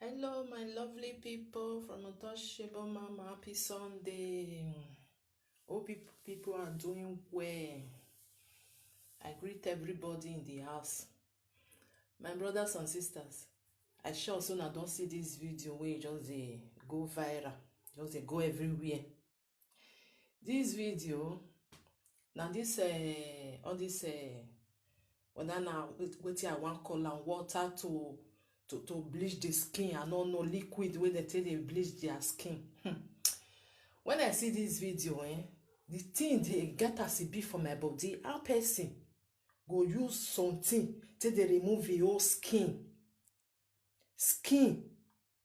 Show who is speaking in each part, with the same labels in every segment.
Speaker 1: Hello, my lovely people from Untouchable Mama. Happy Sunday. Hope people are doing well. I greet everybody in the house. My brothers and sisters, I sure soon I don't see this video where it just go viral, just go everywhere. This video, now this all this when I now waiting I want call and water to bleach the skin. I don't know liquid where they take they bleach their skin. When I see this video, the thing they get as it be for my body, how person go use something till they remove your skin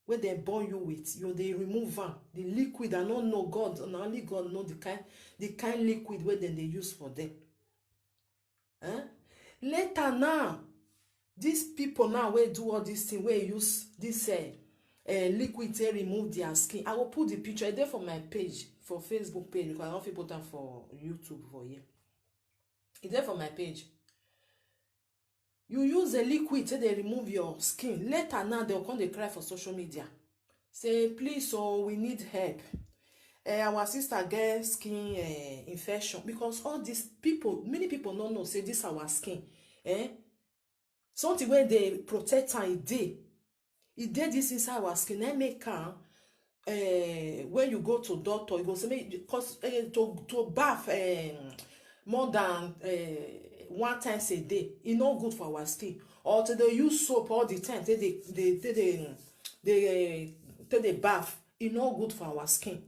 Speaker 1: where they burn you with, they remove am. The liquid, I don't know God, and only God know the kind liquid where then they use for them. Later now, these people now where do all this thing, where use this liquid to remove their skin. I will put the picture there for my page, for Facebook page, because I don't put them for YouTube for here. It's there for my page. You use a liquid to they remove your skin. Later now, they'll come they cry for social media. Say, please, so we need help. Our sister get skin infection. Because all these people, many people don't know, say this our skin. Something where they protect her, it did this inside our skin. I make her when you go to doctor, you go say because to bath more than one time a day, it's not good for our skin. Or to they use soap all the time, they bath, it's not good for our skin.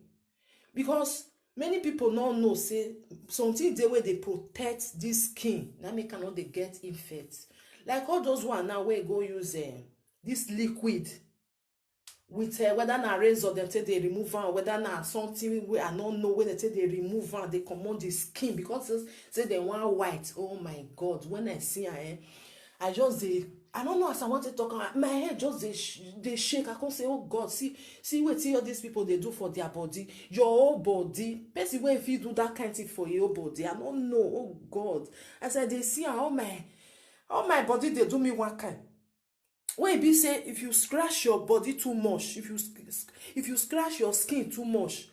Speaker 1: Because many people don't know, say something the way they protect this skin, that make cannot they get infected. Like all those one now where go use this liquid with whether na razor them say they remove am, whether na something where I don't know where they say they remove am, they comot the skin because say they want white. Oh my God! When I see her, I just I don't know as I want to talk. My head just they shake. I can't say, oh God, see what all these people they do for their body, your whole body. Person where if you do that kind of thing for your body, I don't know. Oh God, I said they see all my body they do me one kind. When be say if you scratch your body too much, if you scratch your skin too much,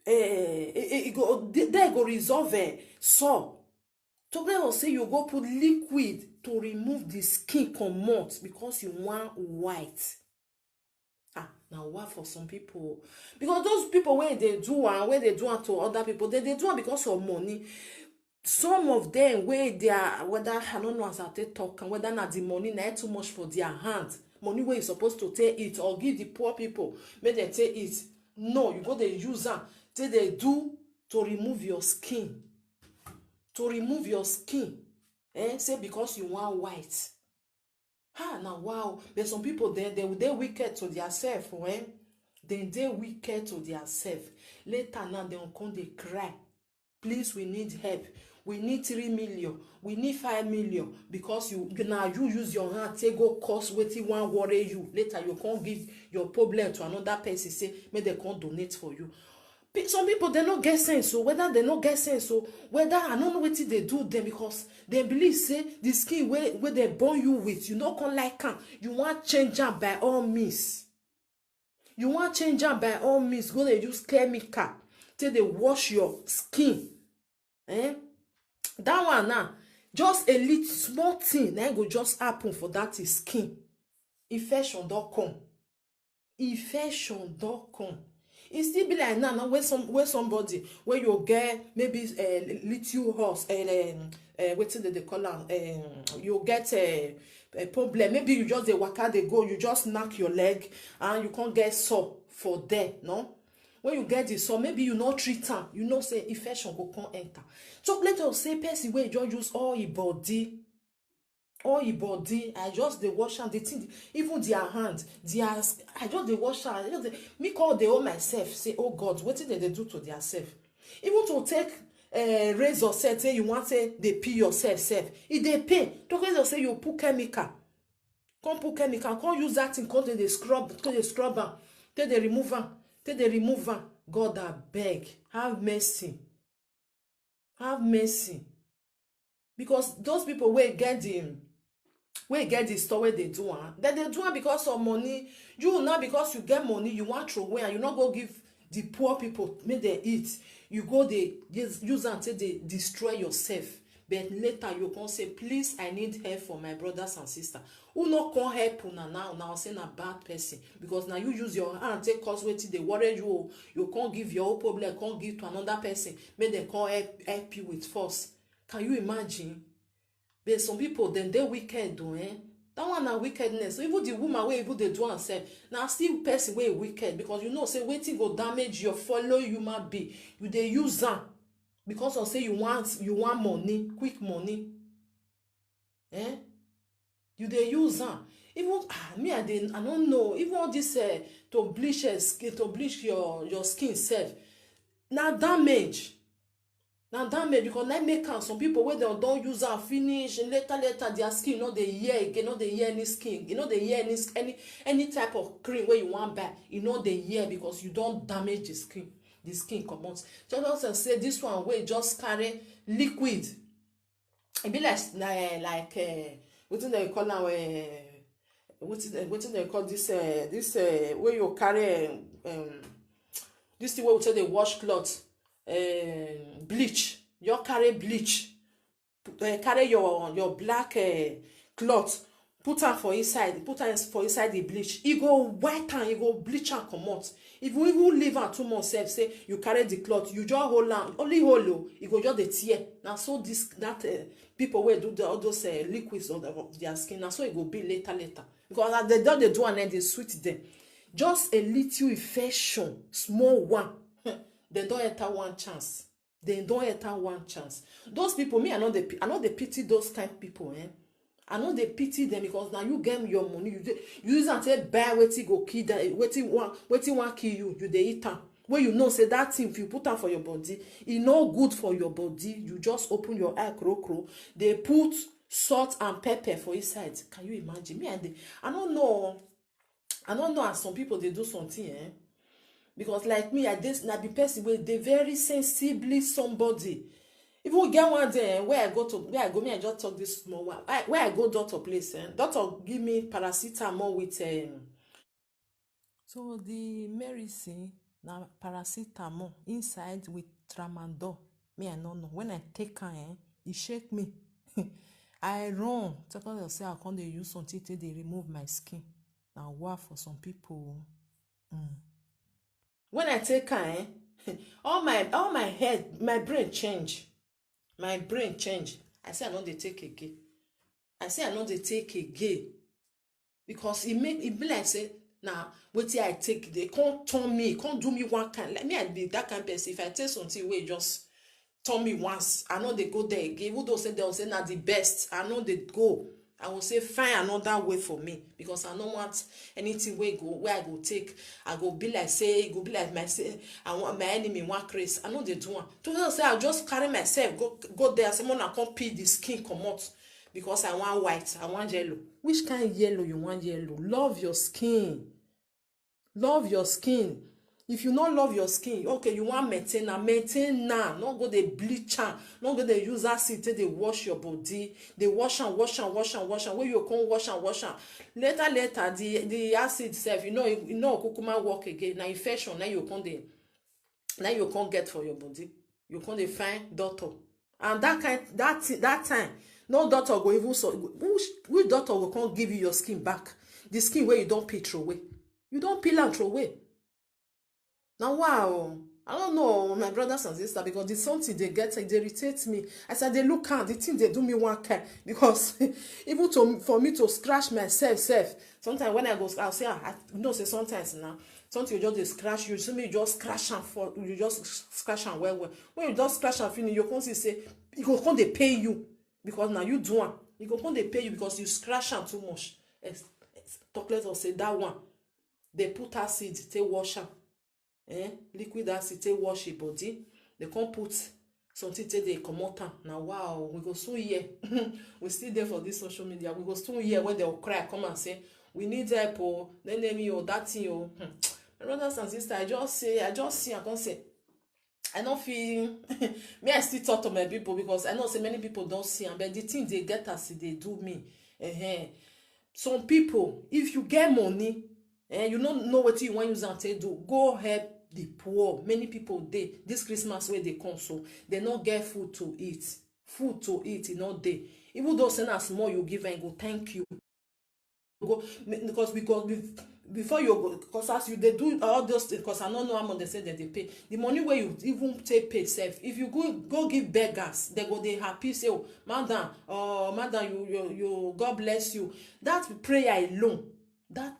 Speaker 1: they go resolve sore. So they will say you go put liquid to remove the skin comot because you want white. Now what for some people? Because those people when they do it to other people, they do it because of money. Some of them where they are, whether I don't know as I talk, and whether not the money not too much for their hand, money where you supposed to take it or give the poor people, may they take it. No, you go they use them till they do to remove your skin. To remove your skin. Say because you want white. Now wow. There's some people there, they wicked to themselves, Then they wicked to themselves. Later now they will come they cry. Please, we need help. We need 3 million. We need 5 million. Because you use your hand, take go cost waiting one worry you. Later you can't give your problem to another person. Say, may they can't donate for you. Some people they not get sense. So whether they not get sense, so whether I don't know what they do them because they believe say the skin where they burn you with, you not can like them. You want change them by all means. You want change them by all means. Go they use chemical till they wash your skin. That one now, just a little small thing, then go just happen for that is skin. Infection don't come. Infection don't come. It still be like now where somebody where you get maybe a little horse what they call them you get a problem. Maybe you just the waka they go, you just knock your leg and you can't get sore for there, no? When you get this, so maybe you not treat them, you know say infection go come enter. So let us say person where you just use all your body, I just the wash and the thing, even their hand, I just the wash and me call the all myself, say, oh God, what did they do to their self? Even to take razor set, say you want say they pee yourself, if they pay, to say you put chemical, can't use that thing, can't they scrub them, till they remove them. God, I beg, have mercy. Have mercy. Because those people will get wey get the store wey dey do am, dem dey do am because of money. You now, because you get money, you wan throw away and you no go give the poor people make dem eat. You go dey use am take dey destroy yourself. But later you come say, please, I need help for my brothers and sisters. Who no come help una now say na bad person, because now you use your hand take cause wetin dey worry you. You can't give your own problem, can't give to another person, make dem come help you with force. Can you imagine? But some people then they wicked do, eh? That one na wickedness. So even the woman wey even dey do am sef, na still person wey wicked, because you know say wetin go damage your fellow human being, you dey use am because of say you want money, quick money. Eh? You dey use am. Even me, I don't know. Even all this to bleach skin, to bleach your skin self, na damage. Now damage, because like make some people wey dem don use am finish, and later their skin no dey hear again, no dey hear any skin, you know dey hear any type of cream wey you wan buy, you know dey hear, because you don damage the skin comot. Just say this one wey just carry liquid, e be like wetin dem call am, wetin dem call this wey you carry this thing wey we take dey wash cloth. Bleach, you carry bleach, carry your black cloth, put am for inside the bleach. E go white am, e go bleach am comot. If you even leave am 2 months sef, say you carry the cloth, you just hold am, only hold o, e go just dey tear. Na so that people wey do all those liquids of their skin, na so e go be later, because as they don dey do am, dey sweet dem. Just a little infection, small one, they don't enter one chance. They don't enter one chance. Those people, me, I know they pity those kind of people, eh? I know they pity them, because now you get your money, you use and say buy wetin go kill that, wetin want kill you, you dey eat am. When you know say that thing, if you put am for your body, e no good for your body. You just open your eye, crow. They put salt and pepper for inside. Can you imagine? Me, I don't know as some people they do something, eh? Because like me, I be person wey dey very sensibly somebody. Even get one day where I go, me, I just talk this small one. Where I go doctor place, doctor give me paracetamol with so the medicine na paracetamol inside with tramadol. Me, I no know. When I take am, e shake me. I run. Doctor say I can't dey use something till they remove my skin. Now what for some people? When I take am, all my head, my brain change. I say I no dey take again. Because it be like say, now wetin I take, they can't turn me, can't do me one kind. Like me, I be that kind of person. If I take something wey just turn me once, I know they go there again. Even though they'll say na the best, I know they go. I will say find another way for me, because I don't want anything where I go take. I go be like say, it go be like I want my enemy one craze. I know they do one. To say I just carry myself, go there, someone I can't peel the skin come out, because I want white, I want yellow. Which kind of yellow you want yellow? Love your skin. Love your skin. If you not love your skin, okay, you want maintain now. Not go they bleach am, not go they use acid till they wash your body. They wash and when you come wash am. Later, the acid self, you know, kukuma work again. Now infection, now you can't get for your body. You can't find doctor. And that time, no doctor go even so. Which doctor will come give you your skin back? The skin where you don't peel throw away. You don't peel and throw away. Now, wow, I don't know, my brothers and sisters, because the something they get, it irritates me. I said, they look at the thing they do me one kind, because even for me to scratch myself, sometimes when I go, I'll say, say sometimes now, something you just scratch, you see me just scratch and fall, you just scratch and well. When you just scratch and finish, you can't say, you go come they pay you, because now you do one. You go come they pay you because you scratch and too much. Talk less or say that one. They put acid, they wash am. Liquid acid take wash your body. They can't put something till they come out. Now wow, we go soon here. We still there for this social media. We go soon here when they'll cry, come and say, we need help, oh, then name you that thing, oh. My brothers and sisters, I just see, I can't say. I don't feel me, I still talk to my people, because I know say many people don't see them, but the thing they get as they do me, Some people, if you get money, you don't know what you want use and take do, go help the poor. Many people dey this Christmas where they come, so they not get food to eat. Food to eat, not dey. Even though send as small you give and go thank you. Go because before you go, because as you they do all those things, because I don't know how much they say that they pay. The money where you even take pay self. If you go give beggars, they go they happy say, oh, madam, you God bless you. That prayer alone, then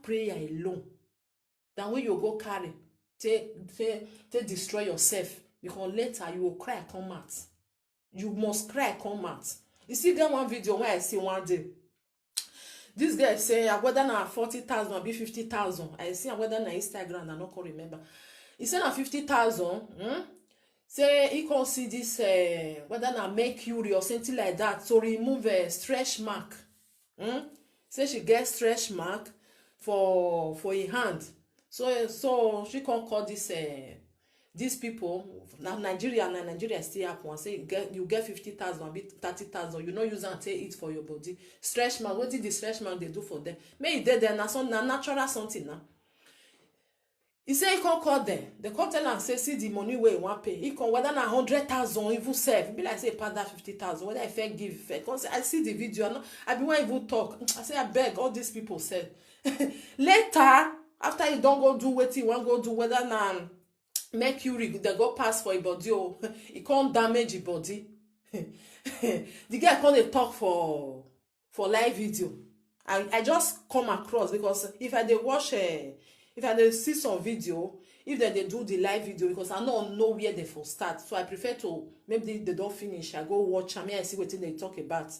Speaker 1: when you go carry, take destroy yourself, because later you will cry come out. You must cry come out. You see that one video where I see one day. This guy say whether na 40,000 or be 50,000. I see whether na Instagram, I not can remember. He said na 50,000. Say he can see this whether na mercury or something like that to remove a stretch mark. Say she gets stretch mark for a hand. So she can call this these people now Nigeria still happen. Say you get 50,000 be 30,000. You no use and take it for your body. Stretch mark. What did the stretch mark they do for them? May they there na natural something now. He say he can call them. The call tell and say see the money where you want pay. He can whether na 100,000 even save. Be like say part that 50,000. Whether I fair give fair. Cause I see the video. I be when even talk. I say I beg all these people said. Later after you don't go do what you want go do whether na mercury they go pass for your body, oh, it can't damage your body. The guy can't talk for live video. I just come across because if I dey watch if I dey see some video, if they do the live video, because I don't know where they for start, so I prefer to maybe they don't finish. I go watch and I see what they talk about.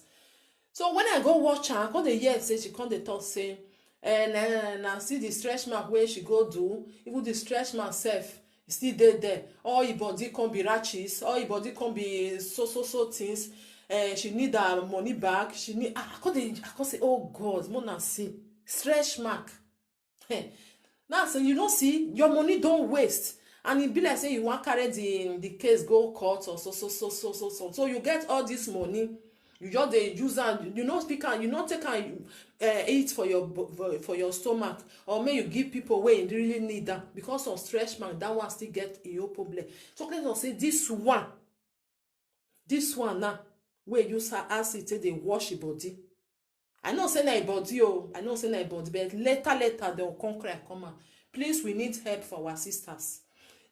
Speaker 1: So when I go watch her, I come dey hear say she come dey talk say, and I see the stretch mark where she go do, even the stretch mark self. Still there. All your body can be ratchets, all your body can be so things. She need her money back. She need. I can't say, oh God, Mona see stretch mark. Now, so you don't see your money don't waste, and it be like say you want carry the case go court or so. So you get all this money. You just the user, you know, speak and you not take and eat for your stomach, or may you give people where you really need that because of stretch mark. That one still get your problem. So let us say this one now where you ask it they wash your body. I know say na body but later they will come out. Please, we need help for our sisters.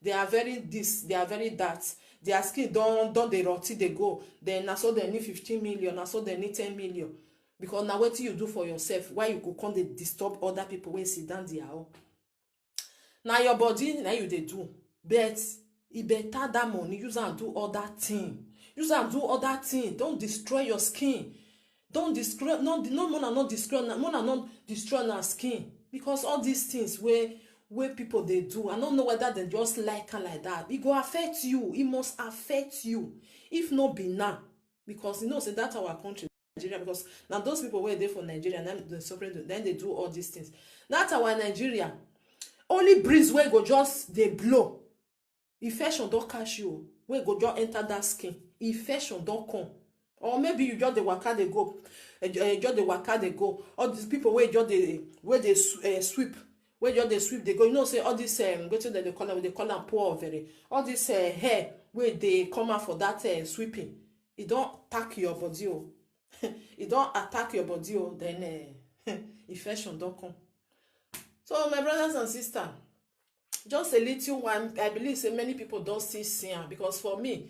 Speaker 1: They are very this, they are very that. Their skin don't they rot they go. Then na so they need 15 million, na so they need 10 million. Because now what you do for yourself, why you go come they disturb other people when sit down there. Now your body, now you they do. But it better that money, use and do other thing. Use and do other thing. Don't destroy your skin. Don't destroy not destroy our skin. Because all these things where people they do, I don't know whether they just like that. It go affect you. It must affect you. If not be now, because you know, say that's our country, Nigeria. Because now those people were there for Nigeria, and then they do all these things. That's our Nigeria. Only breeze where go just they blow. Infection don't catch you. Where go just enter that skin. Infection don't come. Or maybe you just the waka they go. All these people where they sweep. Where you they sweep, they go. You know, say all this go to the color, they call them poor very. All this hair where they come out for that sweeping, it don't attack your body. It don't attack your body. Then infection don't come. So my brothers and sisters, just a little one. I believe say many people don't see because for me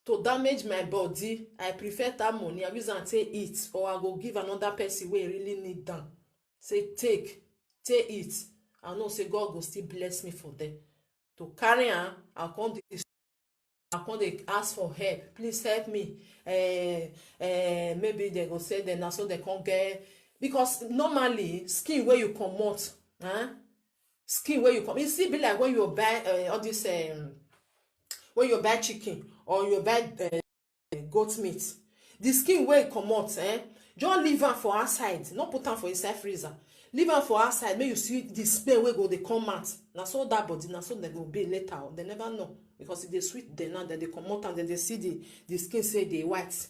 Speaker 1: to damage my body, I prefer that money. I use and take it, or I go give another person where really need them. Say take it. I know say God will still bless me for them. To carry on, I can't ask for help. Please help me. Maybe they go say then so they can't get, because normally skin where you come out, skin where you come. It still be like when you buy all this when you buy chicken or you buy goat meat. The skin where it come out, just leave am for outside, not put am for inside freezer. Leave am for outside, make you see the smell wey go dey come out. Na so that body, na so they go be later. They never know, because if they sweet them now, then they come out and then they see the skin say they white.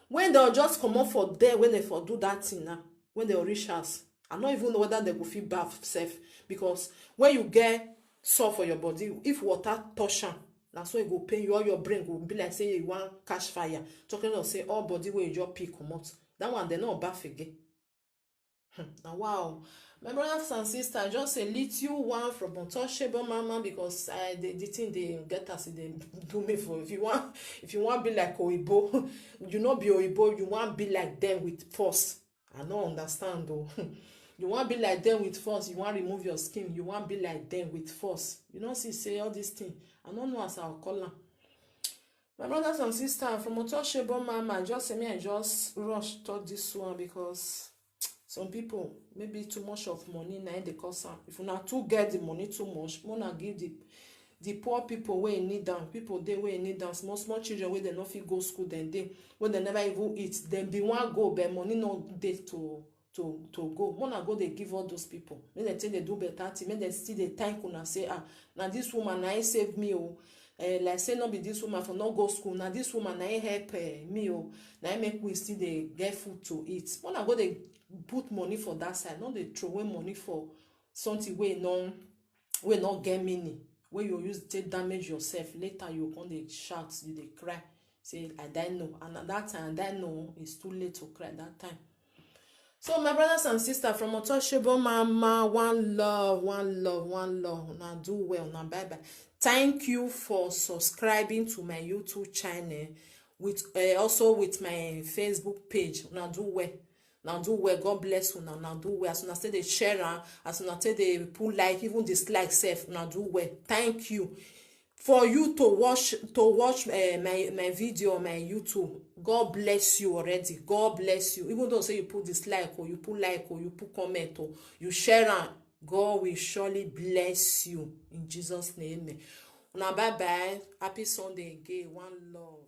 Speaker 1: When they'll just come out for there, when they for do that thing now, when they reach house, I don't even know whether they go feel bath safe, because when you get sore for your body, if water touch am, na so it go pain you, all your brain go be like say you want catch fire. Talking about say all body where you just pick comot. That one they not bath again. Now wow. My brothers and sisters, just a little one from Untouchable Mama, because the thing they get us, they do me for. If you want be like Oibo, you not be Oibo, you want be like them with force. I don't understand though. You want be like them with force, you want remove your skin, you want be like them with force. You know, see, say all these things. I don't know as I'll call them. My brothers and sisters, from Untouchable Mama, just say me and just rush to this one, because some people maybe too much of money na they cause am. If una too get the money too much, una give the poor people wey need am. People dey wey need am. Small children wey dem no fit go school, dem dey wey dem never even eat, dem be wan go but money no dey to go. Una go dey give all those people, make dem take dey do better thing, make dem still dey thank una say na this woman na save me o. Like say no be this woman for not go school, na this woman na help me o, na make we still dey get food to eat. Una go dey put money for that side, not dey throw away money for something wey no get meaning, wey you use take damage yourself. Later you come dey shout, you dey cry, say I die no, and at that time I die no, it's too late to cry that time. So my brothers and sisters, from Untouchable Mama, one love. Now do well, now bye bye. Thank you for subscribing to my YouTube channel, with also with my Facebook page. Now do well. Now do well. God bless you. Now do well. As soon as they share, as soon as they put like, even dislike self. Now do well. Thank you for you to watch my video on my YouTube. God bless you already. God bless you. Even though say you put dislike or you put like or you put comment or you share, God will surely bless you in Jesus' name. Now bye bye. Happy Sunday again. One love.